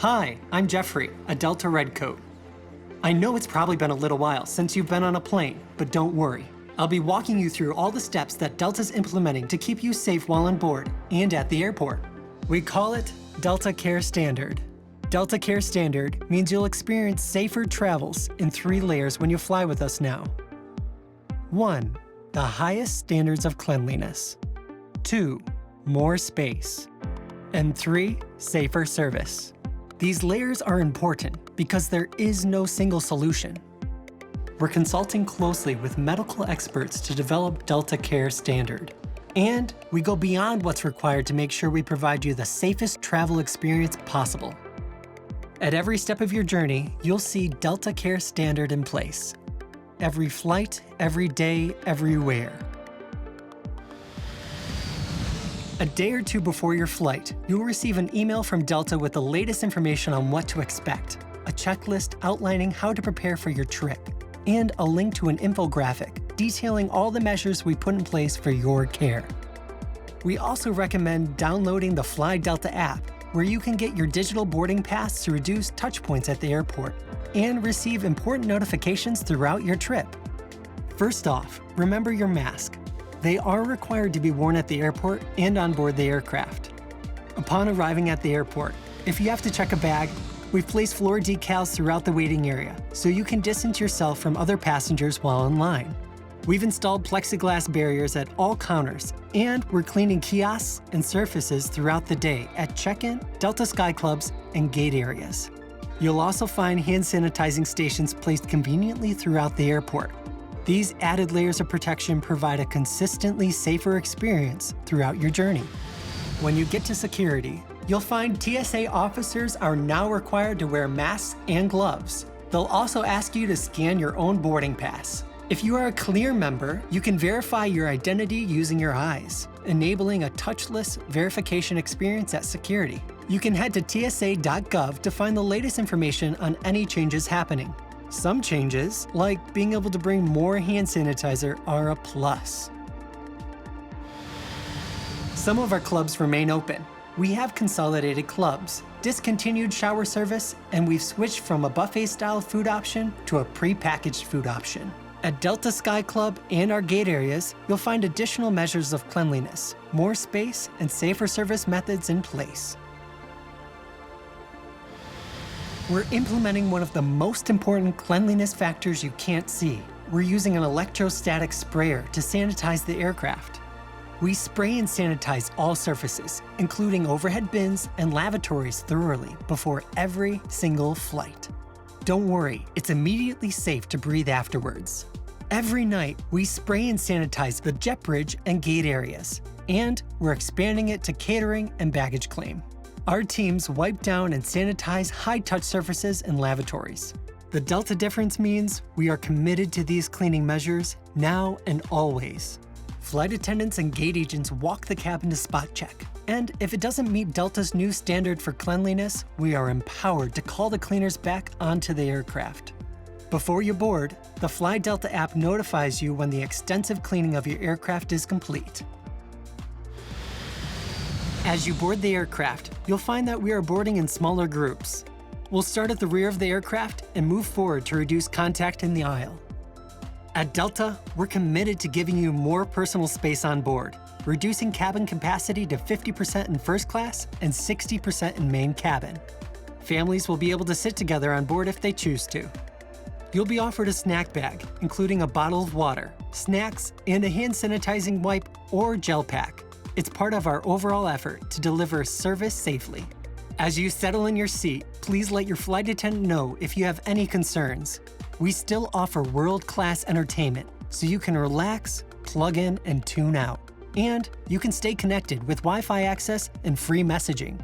Hi, I'm Jeffrey, a Delta Redcoat. I know it's probably been a little while since you've been on a plane, but don't worry. I'll be walking you through all the steps that Delta's implementing to keep you safe while on board and at the airport. We call it Delta CareStandard. Delta CareStandard means you'll experience safer travels in 3 layers when you fly with us now. 1. The highest standards of cleanliness. 2. More space. And 3. Safer service. These layers are important because there is no single solution. We're consulting closely with medical experts to develop Delta CareStandard. And we go beyond what's required to make sure we provide you the safest travel experience possible. At every step of your journey, you'll see Delta CareStandard in place. Every flight, every day, everywhere. A day or 2 before your flight, you'll receive an email from Delta with the latest information on what to expect, a checklist outlining how to prepare for your trip, and a link to an infographic detailing all the measures we put in place for your care. We also recommend downloading the Fly Delta app, where you can get your digital boarding pass to reduce touch points at the airport and receive important notifications throughout your trip. First off, remember your mask. They are required to be worn at the airport and on board the aircraft. Upon arriving at the airport, if you have to check a bag, we've placed floor decals throughout the waiting area so you can distance yourself from other passengers while in line. We've installed plexiglass barriers at all counters, and we're cleaning kiosks and surfaces throughout the day at check-in, Delta Sky Clubs, and gate areas. You'll also find hand sanitizing stations placed conveniently throughout the airport. These added layers of protection provide a consistently safer experience throughout your journey. When you get to security, you'll find TSA officers are now required to wear masks and gloves. They'll also ask you to scan your own boarding pass. If you are a Clear member, you can verify your identity using your eyes, enabling a touchless verification experience at security. You can head to tsa.gov to find the latest information on any changes happening. Some changes, like being able to bring more hand sanitizer, are a plus. Some of our clubs remain open. We have consolidated clubs, discontinued shower service, and we've switched from a buffet-style food option to a pre-packaged food option. At Delta Sky Club and our gate areas, you'll find additional measures of cleanliness, more space, and safer service methods in place. We're implementing one of the most important cleanliness factors you can't see. We're using an electrostatic sprayer to sanitize the aircraft. We spray and sanitize all surfaces, including overhead bins and lavatories thoroughly before every single flight. Don't worry, it's immediately safe to breathe afterwards. Every night, we spray and sanitize the jet bridge and gate areas, and we're expanding it to catering and baggage claim. Our teams wipe down and sanitize high-touch surfaces and lavatories. The Delta difference means we are committed to these cleaning measures now and always. Flight attendants and gate agents walk the cabin to spot check. And if it doesn't meet Delta's new standard for cleanliness, we are empowered to call the cleaners back onto the aircraft. Before you board, the Fly Delta app notifies you when the extensive cleaning of your aircraft is complete. As you board the aircraft, you'll find that we are boarding in smaller groups. We'll start at the rear of the aircraft and move forward to reduce contact in the aisle. At Delta, we're committed to giving you more personal space on board, reducing cabin capacity to 50% in first class and 60% in main cabin. Families will be able to sit together on board if they choose to. You'll be offered a snack bag, including a bottle of water, snacks, and a hand sanitizing wipe or gel pack. It's part of our overall effort to deliver service safely. As you settle in your seat, please let your flight attendant know if you have any concerns. We still offer world-class entertainment, so you can relax, plug in, and tune out. And you can stay connected with Wi-Fi access and free messaging.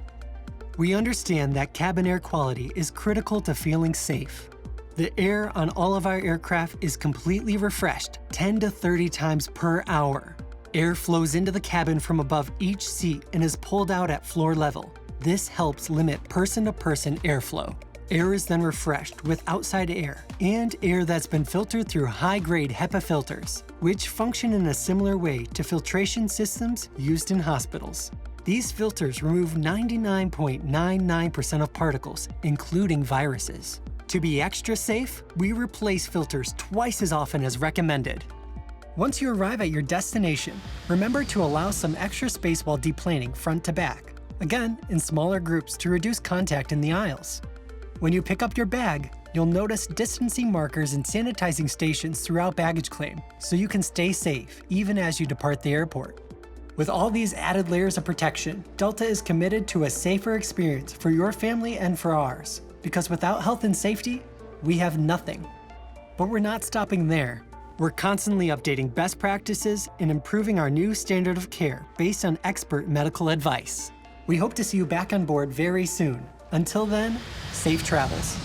We understand that cabin air quality is critical to feeling safe. The air on all of our aircraft is completely refreshed 10 to 30 times per hour. Air flows into the cabin from above each seat and is pulled out at floor level. This helps limit person-to-person airflow. Air is then refreshed with outside air and air that's been filtered through high-grade HEPA filters, which function in a similar way to filtration systems used in hospitals. These filters remove 99.99% of particles, including viruses. To be extra safe, we replace filters twice as often as recommended. Once you arrive at your destination, remember to allow some extra space while deplaning front to back, again in smaller groups to reduce contact in the aisles. When you pick up your bag, you'll notice distancing markers and sanitizing stations throughout baggage claim, so you can stay safe even as you depart the airport. With all these added layers of protection, Delta is committed to a safer experience for your family and for ours, because without health and safety, we have nothing. But we're not stopping there. We're constantly updating best practices and improving our new standard of care based on expert medical advice. We hope to see you back on board very soon. Until then, safe travels.